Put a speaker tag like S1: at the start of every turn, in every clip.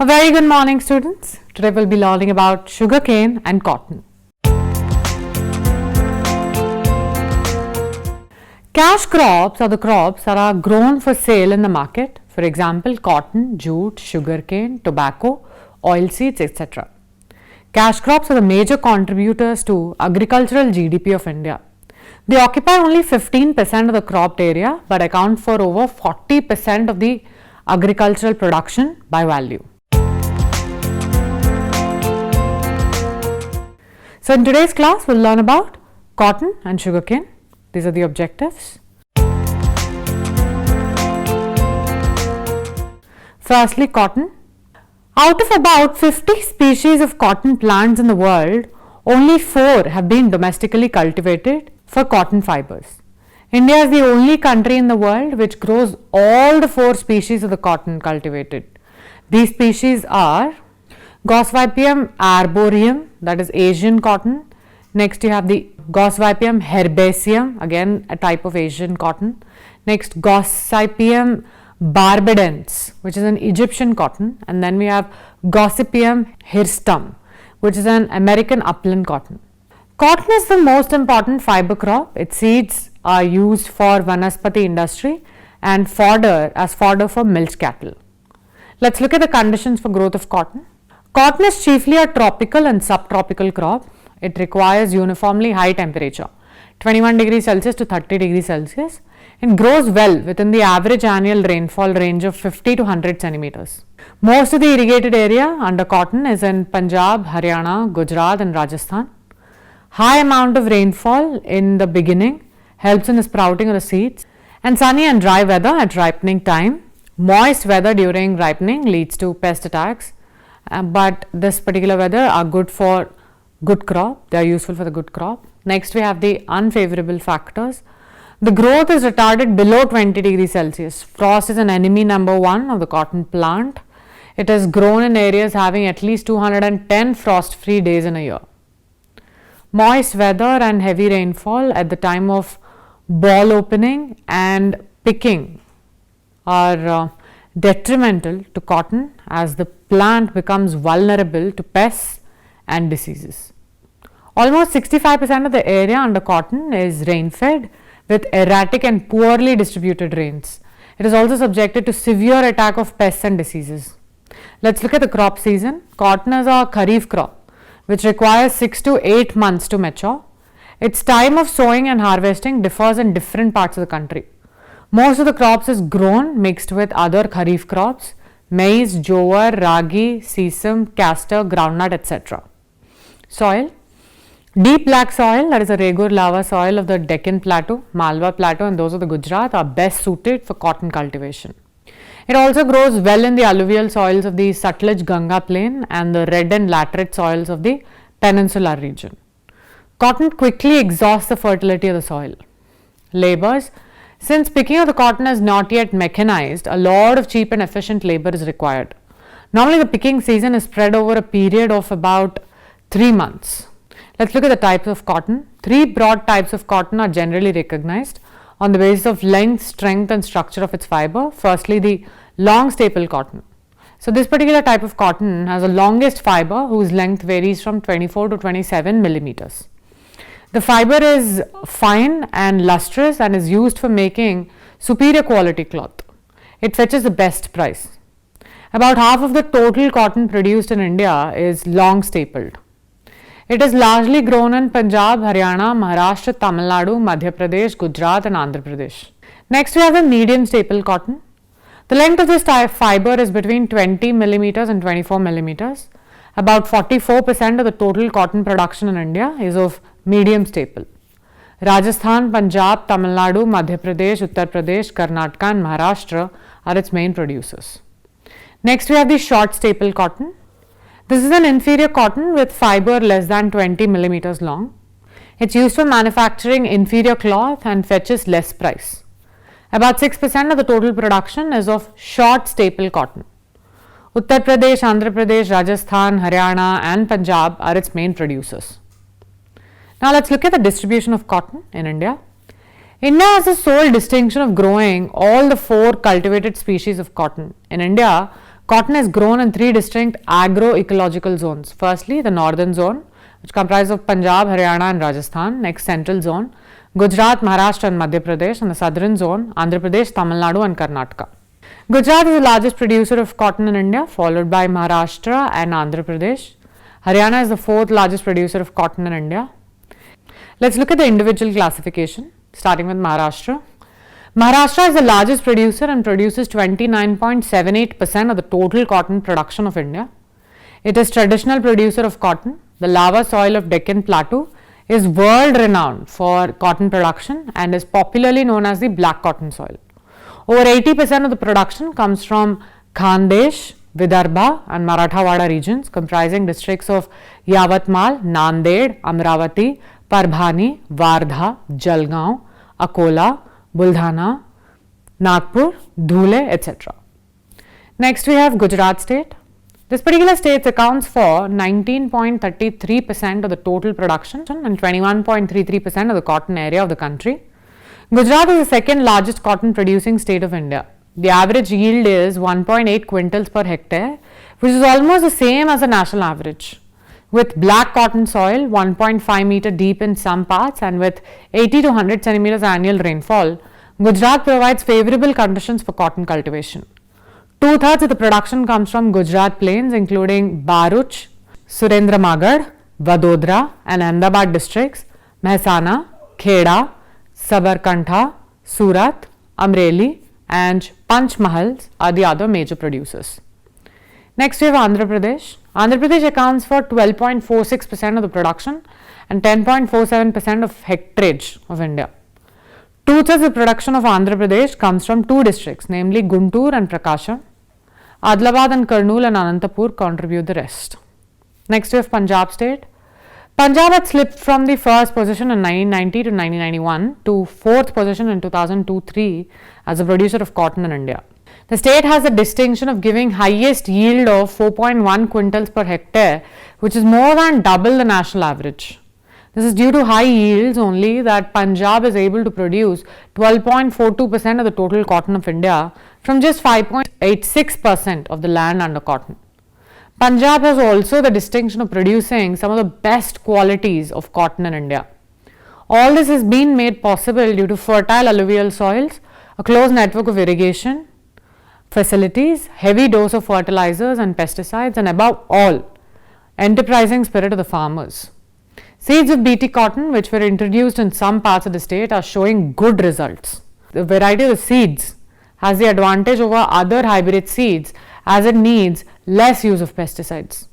S1: A very good morning, students. Today we'll be learning about sugarcane and cotton. Cash crops are the crops that are grown for sale in the market. For example, cotton, jute, sugarcane, tobacco, oilseeds, etc. Cash crops are the major contributors to agricultural GDP of India. They occupy only 15% of the cropped area but account for over 40% of the agricultural production by value. So in today's class, we'll learn about cotton and sugarcane. These are the objectives. Firstly, cotton. Out of about 50 species of cotton plants in the world, only 4 have been domestically cultivated for cotton fibers. India is the only country in the world which grows all the 4 species of the cotton cultivated. These species are Gossypium arboreum, that is Asian cotton. Next you have the Gossypium herbaceum, again a type of Asian cotton. Next Gossypium barbadens, which is an Egyptian cotton, and then we have Gossypium hirstum, which is an American upland cotton. Cotton is the most important fiber crop. Its seeds are used for vanaspati industry and as fodder for milch cattle. Let's look at the conditions for growth of cotton. Cotton is chiefly a tropical and subtropical crop. It requires uniformly high temperature, 21 degrees Celsius to 30 degrees Celsius. It grows well within the average annual rainfall range of 50 to 100 centimeters. Most of the irrigated area under cotton is in Punjab, Haryana, Gujarat and Rajasthan. High amount of rainfall in the beginning helps in the sprouting of the seeds, and sunny and dry weather at ripening time. Moist weather during ripening leads to pest attacks. But this particular weather are good for good crop. They are useful for the good crop. Next we have the unfavorable factors. The growth is retarded below 20 degrees Celsius. Frost is an enemy number 1 of the cotton plant. It is grown in areas having at least 210 frost-free days in a year. Moist weather and heavy rainfall at the time of ball opening and picking are detrimental to cotton as the plant becomes vulnerable to pests and diseases. Almost 65% of the area under cotton is rain-fed with erratic and poorly distributed rains. It is also subjected to severe attack of pests and diseases. Let's look at the crop season. Cotton is a kharif crop which requires 6 to 8 months to mature. Its time of sowing and harvesting differs in different parts of the country. Most of the crops is grown mixed with other kharif crops, maize, jowar, ragi, sesame, castor, groundnut, etc. Soil. Deep black soil, that is a Regur lava soil of the Deccan Plateau, Malwa Plateau and those of the Gujarat are best suited for cotton cultivation. It also grows well in the alluvial soils of the Sutlej Ganga plain and the red and laterite soils of the peninsular region. Cotton quickly exhausts the fertility of the soil. Labors. Since picking of the cotton is not yet mechanized, a lot of cheap and efficient labor is required. Normally the picking season is spread over a period of about 3 months. Let's look at the types of cotton. 3 broad types of cotton are generally recognized on the basis of length, strength and structure of its fiber. Firstly, the long staple cotton. So this particular type of cotton has the longest fiber whose length varies from 24 to 27 millimeters. The fiber is fine and lustrous and is used for making superior quality cloth. It fetches the best price. About half of the total cotton produced in India is long stapled. It is largely grown in Punjab, Haryana, Maharashtra, Tamil Nadu, Madhya Pradesh, Gujarat and Andhra Pradesh. Next we have the medium staple cotton. The length of this fiber is between 20 millimeters and 24 millimeters. About 44% of the total cotton production in India is of medium staple. Rajasthan, Punjab, Tamil Nadu, Madhya Pradesh, Uttar Pradesh, Karnataka and Maharashtra are its main producers. Next we have the short staple cotton. This is an inferior cotton with fiber less than 20 millimeters long. It's used for manufacturing inferior cloth and fetches less price. About 6% of the total production is of short staple cotton. Uttar Pradesh, Andhra Pradesh, Rajasthan, Haryana and Punjab are its main producers. Now let's look at the distribution of cotton in India. India has the sole distinction of growing all the 4 cultivated species of cotton. In India, Cotton is grown in three distinct agro-ecological zones. Firstly, the northern zone, which comprises of Punjab, Haryana and Rajasthan. Next, central zone, Gujarat, Maharashtra and Madhya Pradesh, and the southern zone, Andhra Pradesh, Tamil Nadu and Karnataka. Gujarat is the largest producer of cotton in India, followed by Maharashtra and Andhra Pradesh. Haryana is the fourth largest producer of cotton in India. Let's look at the individual classification, starting with Maharashtra. Maharashtra is the largest producer and produces 29.78% of the total cotton production of India. It is traditional producer of cotton. The lava soil of Deccan Plateau is world renowned for cotton production and is popularly known as the black cotton soil. Over 80% of the production comes from Khandesh, Vidarbha and Marathwada regions, comprising districts of Yavatmal, Nanded, Amravati, Parbhani, Wardha, Jalgaon, Akola, Buldhana, Nagpur, Dhule, etc. Next we have Gujarat state. This particular state accounts for 19.33% of the total production and 21.33% of the cotton area of the country. Gujarat is the second largest cotton producing state of India. The average yield is 1.8 quintals per hectare, which is almost the same as the national average. With black cotton soil 1.5 meter deep in some parts and with 80 to 100 centimeters annual rainfall, Gujarat provides favorable conditions for cotton cultivation. Two-thirds of the production comes from Gujarat plains, including Bharuch, Surendranagar, Vadodara and Ahmedabad districts, Mehsana, Kheda, Sabarkantha, Surat, Amreli and Panchmahal are the other major producers. Next we have Andhra Pradesh. Andhra Pradesh accounts for 12.46% of the production and 10.47% of hectarage of India. Two-thirds of the production of Andhra Pradesh comes from two districts, namely Guntur and Prakasam. Adilabad and Kurnool and Anantapur contribute the rest. Next we have Punjab state. Punjab had slipped from the first position in 1990 to 1991 to fourth position in 2002-03 as a producer of cotton in India. The state has the distinction of giving highest yield of 4.1 quintals per hectare, which is more than double the national average. This is due to high yields only that Punjab is able to produce 12.42% of the total cotton of India from just 5.86% of the land under cotton. Punjab has also the distinction of producing some of the best qualities of cotton in India. All this has been made possible due to fertile alluvial soils, a close network of irrigation facilities, heavy dose of fertilizers and pesticides, and above all, enterprising spirit of the farmers. Seeds of BT cotton, which were introduced in some parts of the state, are showing good results. The variety of the seeds has the advantage over other hybrid seeds as it needs less use of pesticides.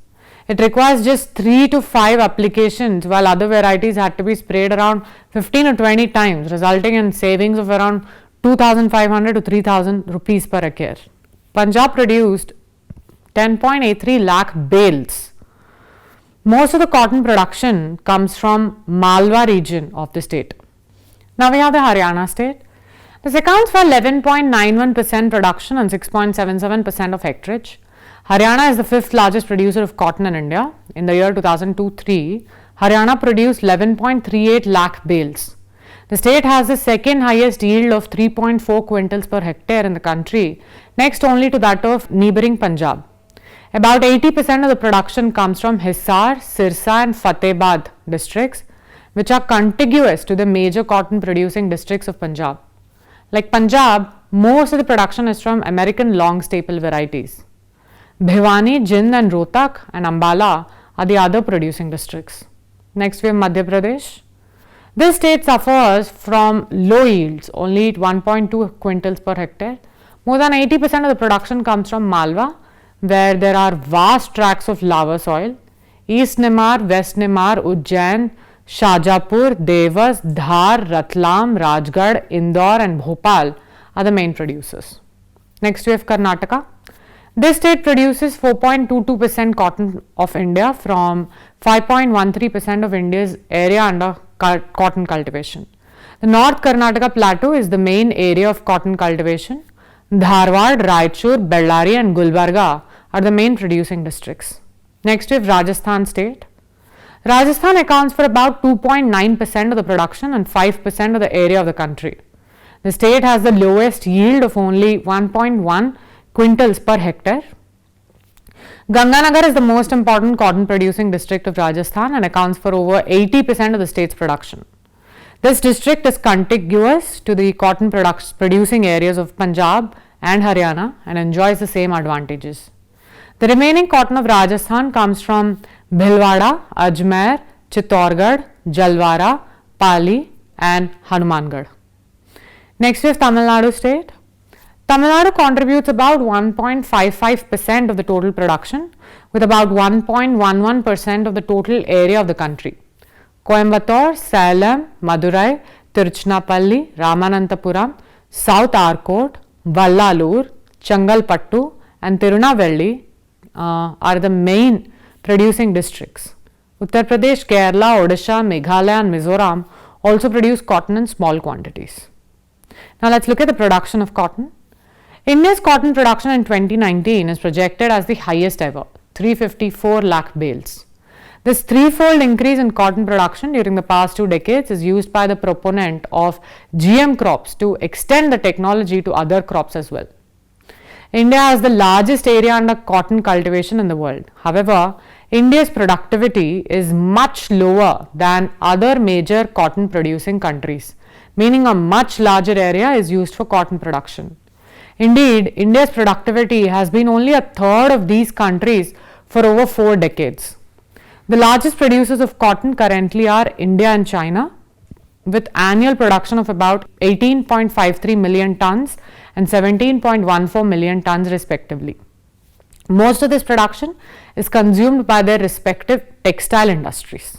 S1: It requires just 3 to 5 applications, while other varieties had to be sprayed around 15 or 20 times, resulting in savings of around 2,500 to 3,000 rupees per acre. Punjab produced 10.83 lakh bales. Most of the cotton production comes from Malwa region of the state. Now we have the Haryana state. This accounts for 11.91% production and 6.77% of hectarage. Haryana is the fifth largest producer of cotton in India. In the year 2002-03, Haryana produced 11.38 lakh bales. The state has the second highest yield of 3.4 quintals per hectare in the country, next only to that of neighbouring Punjab. About 80% of the production comes from Hisar, Sirsa and Fatehbad districts, which are contiguous to the major cotton producing districts of Punjab. Like Punjab, most of the production is from American long staple varieties. Bhiwani, Jind and Rohtak and Ambala are the other producing districts. Next we have Madhya Pradesh. This state suffers from low yields, only 1.2 quintals per hectare. More than 80% of the production comes from Malwa, where there are vast tracts of lava soil. East Nimar, West Nimar, Ujjain, Shajapur, Devas, Dhar, Ratlam, Rajgarh, Indore and Bhopal are the main producers. Next we have Karnataka. This state produces 4.22% cotton of India from 5.13% of India's area under cotton cultivation. The North Karnataka plateau is the main area of cotton cultivation. Dharwad, Raichur, Bellary and Gulbarga are the main producing districts. Next we have Rajasthan state. Rajasthan accounts for about 2.9% of the production and 5% of the area of the country. The state has the lowest yield of only 1.1 quintals per hectare. Ganganagar is the most important cotton producing district of Rajasthan and accounts for over 80% of the state's production. This district is contiguous to the cotton producing areas of Punjab and Haryana and enjoys the same advantages. The remaining cotton of Rajasthan comes from Bhilwara, Ajmer, Chittorgarh, Jalwara, Pali and Hanumangarh. Next we have Tamil Nadu state. Tamil Nadu contributes about 1.55% of the total production with about 1.11% of the total area of the country. Coimbatore, Salem, Madurai, Tiruchinappalli, Ramananthapuram, South Arcot, Vallalur, Changalpattu and Tirunelveli are the main producing districts. Uttar Pradesh, Kerala, Odisha, Meghalaya and Mizoram also produce cotton in small quantities. Now let's look at the production of cotton. India's cotton production in 2019 is projected as the highest ever, 354 lakh bales. This threefold increase in cotton production during the past 2 decades is used by the proponent of GM crops to extend the technology to other crops as well. India has the largest area under cotton cultivation in the world. However, India's productivity is much lower than other major cotton producing countries, meaning a much larger area is used for cotton production. Indeed, India's productivity has been only a third of these countries for over 4 decades. The largest producers of cotton currently are India and China, with annual production of about 18.53 million tons and 17.14 million tons respectively. Most of this production is consumed by their respective textile industries.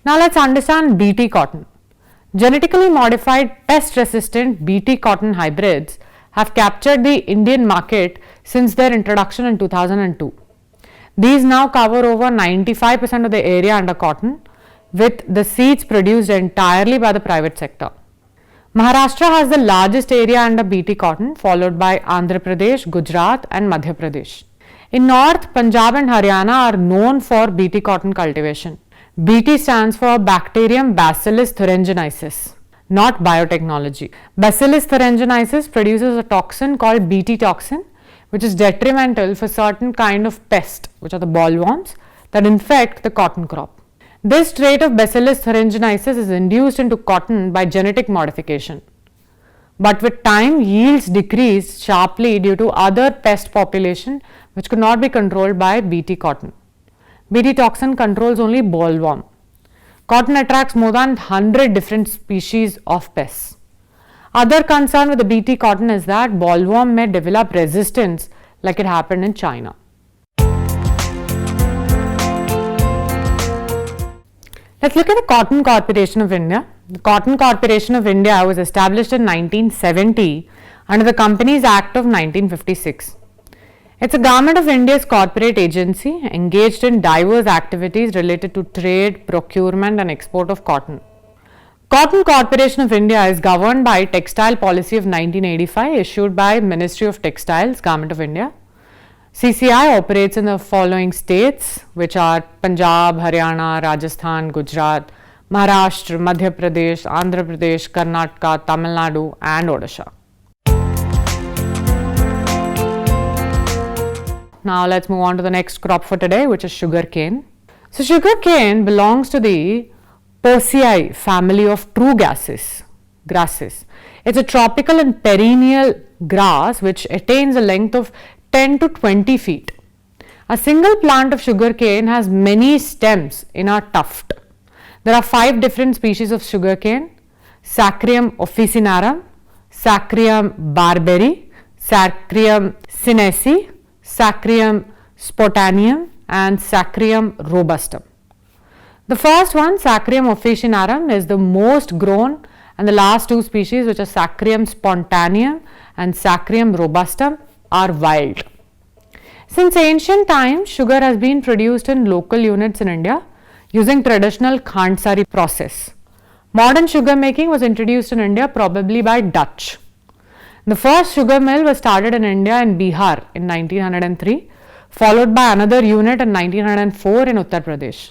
S1: Now let's understand BT cotton. Genetically modified pest-resistant BT cotton hybrids have captured the Indian market since their introduction in 2002. These now cover over 95% of the area under cotton, with the seeds produced entirely by the private sector. Maharashtra has the largest area under BT cotton, followed by Andhra Pradesh, Gujarat and Madhya Pradesh. In north, Punjab and Haryana are known for BT cotton cultivation. BT stands for Bacterium Bacillus thuringiensis, not biotechnology. Bacillus thuringiensis produces a toxin called BT toxin, which is detrimental for certain kind of pest, which are the bollworms that infect the cotton crop. This trait of Bacillus thuringiensis is induced into cotton by genetic modification. But with time, yields decrease sharply due to other pest population which could not be controlled by BT cotton. BT toxin controls only bollworm. Cotton attracts more than 100 different species of pests. Other concern with the BT cotton is that bollworm may develop resistance like it happened in China. Let's look at the Cotton Corporation of India. The Cotton Corporation of India was established in 1970 under the Companies Act of 1956. It's a government of India's corporate agency engaged in diverse activities related to trade, procurement and export of cotton. Cotton Corporation of India is governed by Textile Policy of 1985 issued by Ministry of Textiles, Government of India. CCI operates in the following states, which are Punjab, Haryana, Rajasthan, Gujarat, Maharashtra, Madhya Pradesh, Andhra Pradesh, Karnataka, Tamil Nadu and Odisha. Now let's move on to the next crop for today, which is sugarcane. So sugarcane belongs to the Poaceae family of true grasses. It's a tropical and perennial grass which attains a length of 10 to 20 feet. A single plant of sugarcane has many stems in a tuft. There are 5 different species of sugarcane: Saccharine officinarum, Saccharine barberi, Saccharine sinensis, Saccharine spontaneum and Saccharine robustum. The first one, Saccharine officinarum, is the most grown, and the last 2 species, which are Saccharine spontaneum and Saccharine robustum, are wild. Since ancient times, sugar has been produced in local units in India using traditional khandsari process. Modern sugar making was introduced in India probably by Dutch. The first sugar mill was started in India in Bihar in 1903, followed by another unit in 1904 in Uttar Pradesh.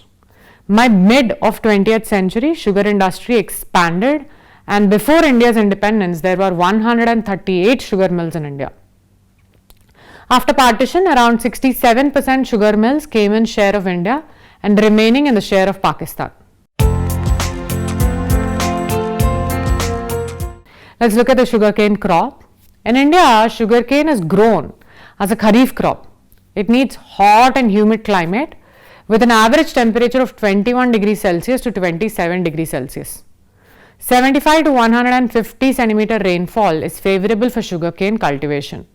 S1: By mid of 20th century, sugar industry expanded and before India's independence there were 138 sugar mills in India. After partition, around 67% sugar mills came in share of India and remaining in the share of Pakistan. Let's look at the sugarcane crop. In India, sugarcane is grown as a kharif crop. It needs hot and humid climate with an average temperature of 21 degrees Celsius to 27 degrees Celsius. 75 to 150 centimeter rainfall is favorable for sugarcane cultivation.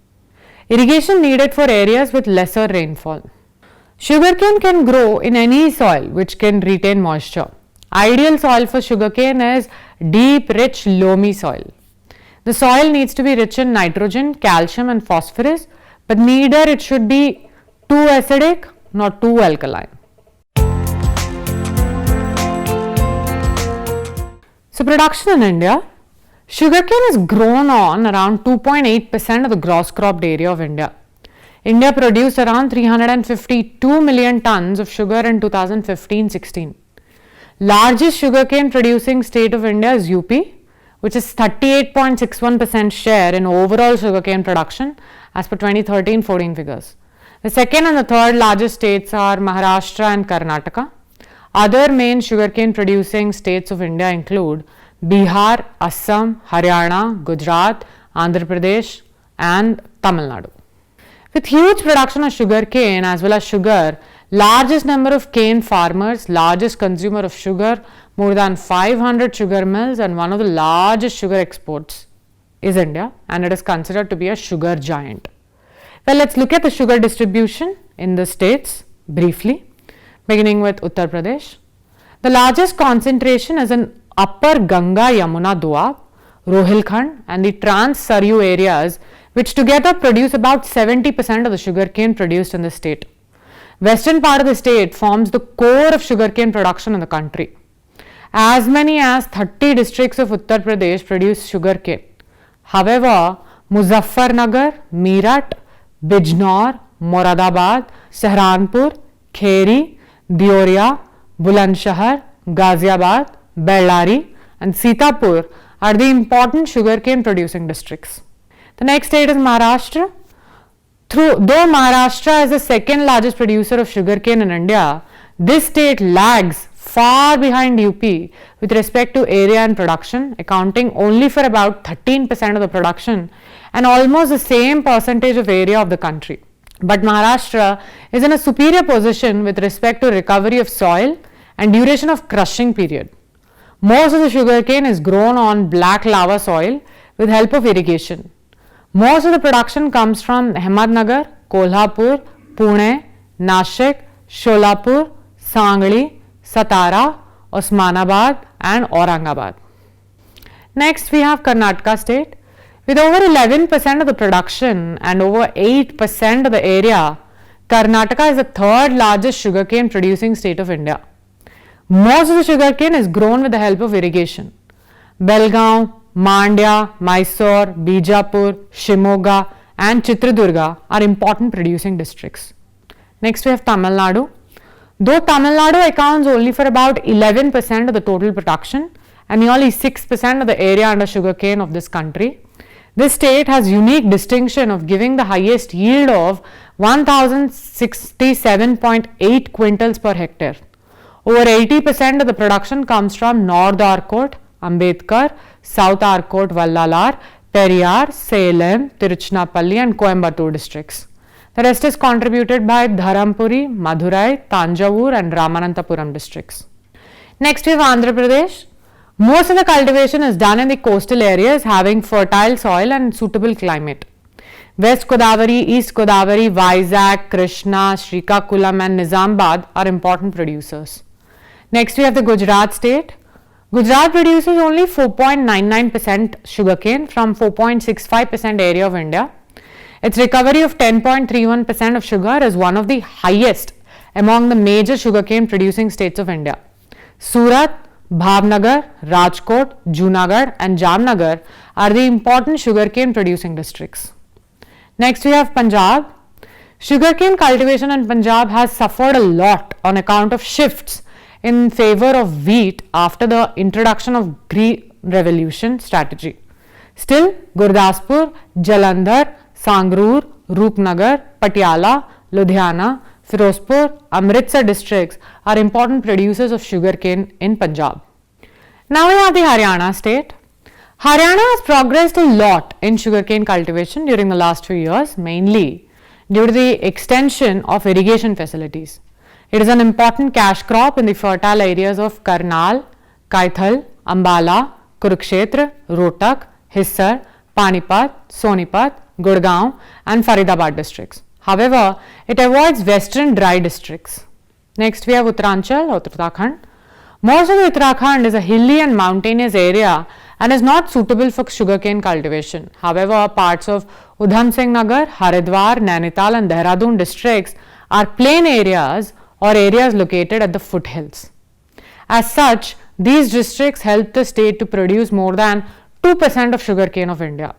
S1: Irrigation needed for areas with lesser rainfall. Sugarcane can grow in any soil which can retain moisture. Ideal soil for sugarcane is deep, rich, loamy soil. The soil needs to be rich in nitrogen, calcium and phosphorus, but neither it should be too acidic nor too alkaline. So production in India, sugarcane is grown on around 2.8% of the gross cropped area of India. India produced around 352 million tons of sugar in 2015-16. Largest sugarcane producing state of India is UP, which is 38.61% share in overall sugarcane production as per 2013-14 figures. The second and the third largest states are Maharashtra and Karnataka. Other main sugarcane producing states of India include Bihar, Assam, Haryana, Gujarat, Andhra Pradesh and Tamil Nadu. With huge production of sugarcane as well as sugar, largest number of cane farmers, largest consumer of sugar, more than 500 sugar mills and one of the largest sugar exports is India, and it is considered to be a sugar giant. Well, let's look at the sugar distribution in the states briefly, beginning with Uttar Pradesh. The largest concentration is in Upper Ganga Yamuna Doab, Rohilkhand and the Trans-Saryu areas, which together produce about 70% of the sugarcane produced in the state. Western part of the state forms the core of sugarcane production in the country. As many as 30 districts of Uttar Pradesh produce sugarcane. However, Muzaffarnagar, Meerut, Bijnor, Moradabad, Sahranpur, Kheri, Deoria, Bulandshahr, Ghaziabad, Bellary and Sitapur are the important sugarcane producing districts. The next state is Maharashtra. Though Maharashtra is the second largest producer of sugarcane in India, this state lags far behind UP with respect to area and production, accounting only for about 13% of the production and almost the same percentage of area of the country. But Maharashtra is in a superior position with respect to recovery of soil and duration of crushing period. Most of the sugarcane is grown on black lava soil with help of irrigation. Most of the production comes from Ahmednagar, Kolhapur, Pune, Nashik, Sholapur, Sangli, Satara, Osmanabad and Aurangabad. Next we have Karnataka state. With over 11% of the production and over 8% of the area, Karnataka is the third largest sugarcane producing state of India. Most of the sugarcane is grown with the help of irrigation. Belgaum, Mandya, Mysore, Bijapur, Shimoga and Chitradurga are important producing districts. Next we have Tamil Nadu. Though Tamil Nadu accounts only for about 11% of the total production and nearly 6% of the area under sugarcane of this country, this state has unique distinction of giving the highest yield of 1067.8 quintals per hectare. Over 80% of the production comes from North Arcot, Ambedkar, South Arcot, Vallalar, Periyar, Salem, Tiruchinappalli and Coimbatore districts. The rest is contributed by Dharampuri, Madurai, Tanjavur and Ramananthapuram districts. Next we have Andhra Pradesh. Most of the cultivation is done in the coastal areas having fertile soil and suitable climate. West Godavari, East Godavari, Vizag, Krishna, Srikakulam and Nizamabad are important producers. Next we have the Gujarat state. Gujarat produces only 4.99% sugarcane from 4.65% area of India. Its recovery of 10.31% of sugar is one of the highest among the major sugarcane producing states of India. Surat, Bhavnagar, Rajkot, Junagadh and Jamnagar are the important sugarcane producing districts. Next we have Punjab. Sugarcane cultivation in Punjab has suffered a lot on account of shifts in favor of wheat after the introduction of revolution strategy. Still, Gurdaspur, Jalandhar, Sangrur, Roopnagar, Patiala, Ludhiana, Firozpur, Amritsar districts are important producers of sugarcane in Punjab. Now we have the Haryana state. Haryana has progressed a lot in sugarcane cultivation during the last few years, mainly due to the extension of irrigation facilities. It is an important cash crop in the fertile areas of Karnal, Kaithal, Ambala, Kurukshetra, Rohtak, Hisar, Panipat, Sonipat, Gurgaon and Faridabad districts. However, it avoids western dry districts. Next we have Uttaranchal or Uttarakhand. Most of the Uttarakhand is a hilly and mountainous area and is not suitable for sugarcane cultivation. However, parts of Udham Singh Nagar, Haridwar, Nainital and Dehradun districts are plain areas or areas located at the foothills. As such, these districts help the state to produce more than 2% of sugarcane of India.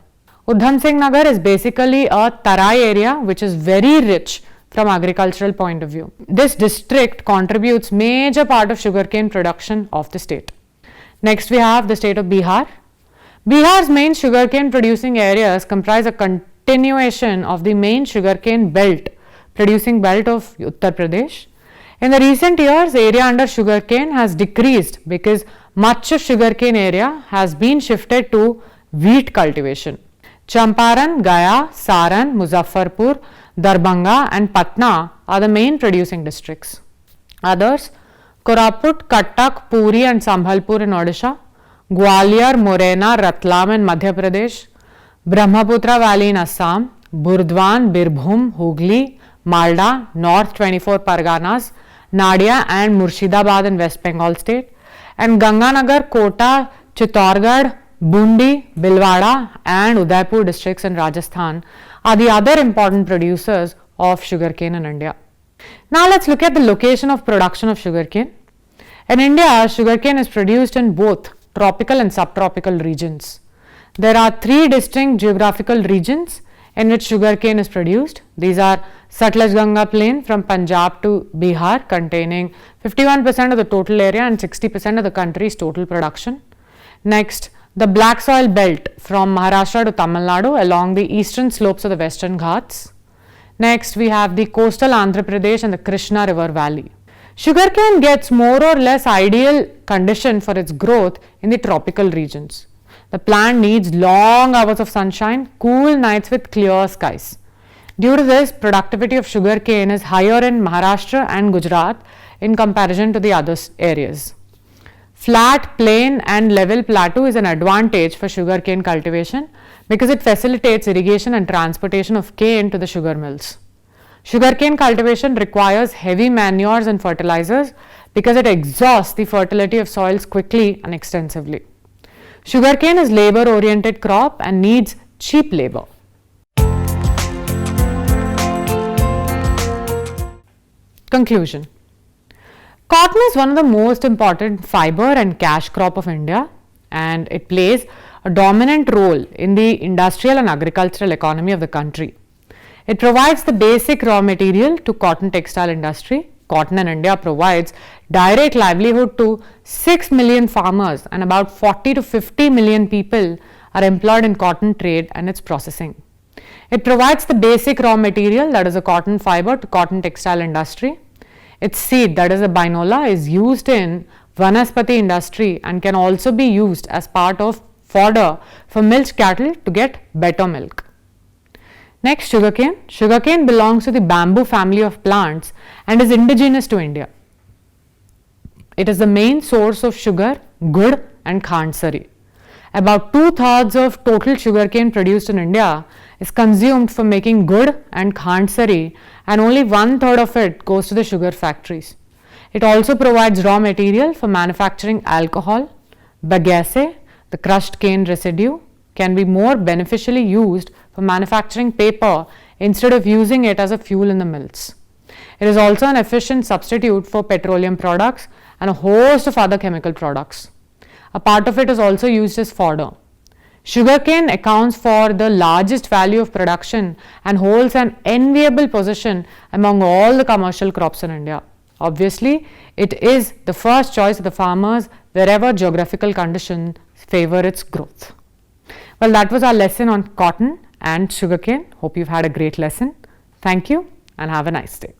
S1: Udham Singh Nagar is basically a tarai area which is very rich from agricultural point of view. This district contributes major part of sugarcane production of the state. Next we have the state of Bihar. Bihar's main sugarcane producing areas comprise a continuation of the main sugarcane belt, producing belt of Uttar Pradesh. In the recent years, area under sugarcane has decreased because much of sugarcane area has been shifted to wheat cultivation. Champaran, Gaya, Saran, Muzaffarpur, Darbhanga and Patna are the main producing districts. Others, Koraput, Kattak, Puri and Sambhalpur in Odisha, Gwalior, Morena, Ratlam in Madhya Pradesh, Brahmaputra Valley in Assam, Burdwan, Birbhum, Hooghly, Malda, North 24 Parganas, Nadia and Murshidabad in West Bengal state, and Ganganagar, Kota, Chittorgarh, Bundi, Bhilwara and Udaipur districts in Rajasthan are the other important producers of sugarcane in India. Now let's look at the location of production of sugarcane. In India, sugarcane is produced in both tropical and subtropical regions. There are three distinct geographical regions in which sugarcane is produced. These are Sutlej Ganga plain from Punjab to Bihar, containing 51% of the total area and 60% of the country's total production. Next, the black soil belt from Maharashtra to Tamil Nadu along the eastern slopes of the Western Ghats. Next, we have the coastal Andhra Pradesh and the Krishna River Valley. Sugarcane gets more or less ideal condition for its growth in the tropical regions. The plant needs long hours of sunshine, cool nights with clear skies. Due to this, productivity of sugarcane is higher in Maharashtra and Gujarat in comparison to the other areas. Flat, plain and level plateau is an advantage for sugarcane cultivation because it facilitates irrigation and transportation of cane to the sugar mills. Sugarcane cultivation requires heavy manures and fertilizers because it exhausts the fertility of soils quickly and extensively. Sugarcane is labor-oriented crop and needs cheap labor. Conclusion. Cotton is one of the most important fiber and cash crop of India, and it plays a dominant role in the industrial and agricultural economy of the country. It provides the basic raw material to cotton textile industry. Cotton in India provides direct livelihood to 6 million farmers and about 40 to 50 million people are employed in cotton trade and its processing. It provides the basic raw material, that is a cotton fiber, to cotton textile industry. Its seed, that is a binola, is used in vanaspati industry and can also be used as part of fodder for milch cattle to get better milk. Next, sugarcane. Sugarcane belongs to the bamboo family of plants and is indigenous to India. It is the main source of sugar, gur and khandsari. About 2/3 of total sugarcane produced in India is consumed for making gur and khandsari, and only 1/3 of it goes to the sugar factories. It also provides raw material for manufacturing alcohol. Bagasse, the crushed cane residue, can be more beneficially used for manufacturing paper instead of using it as a fuel in the mills. It is also an efficient substitute for petroleum products and a host of other chemical products. A part of it is also used as fodder. Sugarcane accounts for the largest value of production and holds an enviable position among all the commercial crops in India. Obviously, it is the first choice of the farmers wherever geographical conditions favor its growth. Well, that was our lesson on cotton and sugarcane. Hope you've had a great lesson. Thank you and have a nice day.